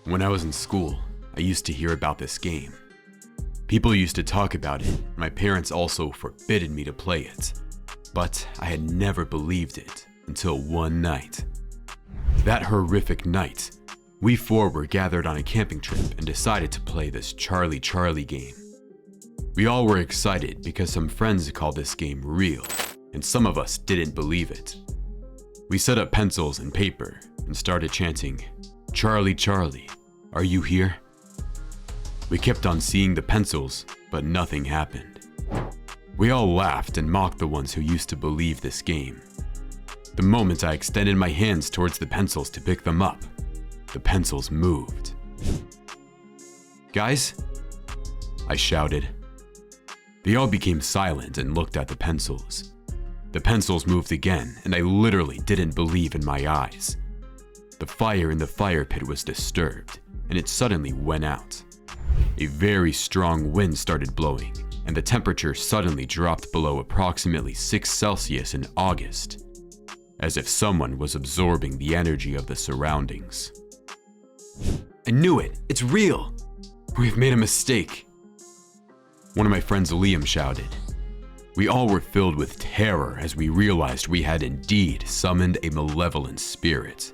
When I was in school, I used to hear about this game. People used to talk about it, and my parents also forbidden me to play it. But I had never believed it until one night. That horrific night, we four were gathered on a camping trip and decided to play this Charlie game. We all were excited because some friends called this game real, and some of us didn't believe it. We set up pencils and paper and started chanting, "Charlie, Charlie, are you here?" We kept on seeing the pencils, but nothing happened. We all laughed and mocked the ones who used to believe this game. The moment I extended my hands towards the pencils to pick them up, the pencils moved. "Guys?" I shouted. They all became silent and looked at the pencils. The pencils moved again, and I literally didn't believe in my eyes. The fire in the fire pit was disturbed, and it suddenly went out. A very strong wind started blowing, and the temperature suddenly dropped below approximately 6 Celsius in August, as if someone was absorbing the energy of the surroundings. "I knew it! It's real! We've made a mistake!" One of my friends, Liam, shouted. We all were filled with terror as we realized we had indeed summoned a malevolent spirit.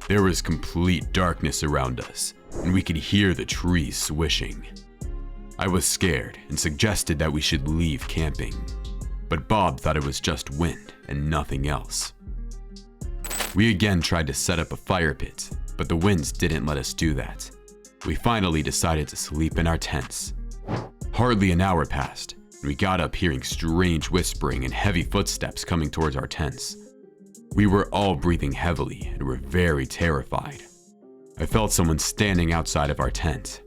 There was complete darkness around us, and we could hear the trees swishing. I was scared and suggested that we should leave camping, but Bob thought it was just wind and nothing else. We again tried to set up a fire pit, but the winds didn't let us do that. We finally decided to sleep in our tents. Hardly an hour passed, and we got up hearing strange whispering and heavy footsteps coming towards our tents. We were all breathing heavily and were very terrified. I felt someone standing outside of our tent.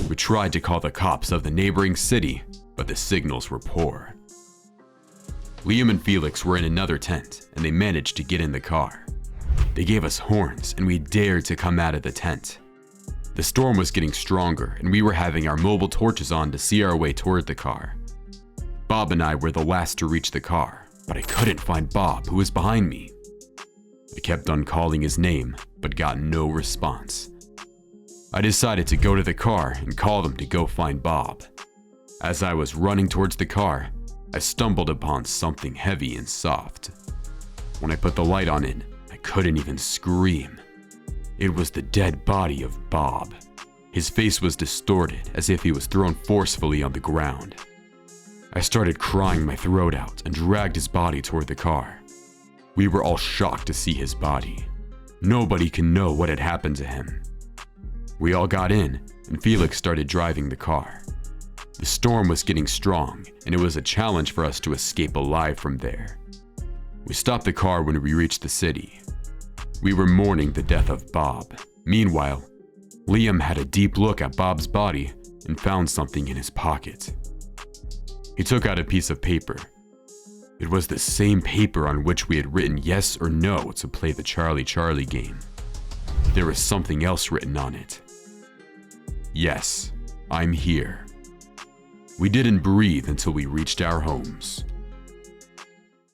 We tried to call the cops of the neighboring city, but the signals were poor. Liam and Felix were in another tent, and they managed to get in the car. They gave us horns, and we dared to come out of the tent. The storm was getting stronger, and we were having our mobile torches on to see our way toward the car. Bob and I were the last to reach the car, but I couldn't find Bob, who was behind me. I kept on calling his name, but got no response. I decided to go to the car and call them to go find Bob. As I was running towards the car, I stumbled upon something heavy and soft. When I put the light on it, I couldn't even scream. It was the dead body of Bob. His face was distorted as if he was thrown forcefully on the ground. I started crying my throat out and dragged his body toward the car. We were all shocked to see his body. Nobody can know what had happened to him. We all got in, and Felix started driving the car. The storm was getting strong, and it was a challenge for us to escape alive from there. We stopped the car when we reached the city. We were mourning the death of Bob. Meanwhile, Liam had a deep look at Bob's body and found something in his pocket. He took out a piece of paper. It was the same paper on which we had written yes or no to play the Charlie game. There was something else written on it. "Yes, I'm here." We didn't breathe until we reached our homes.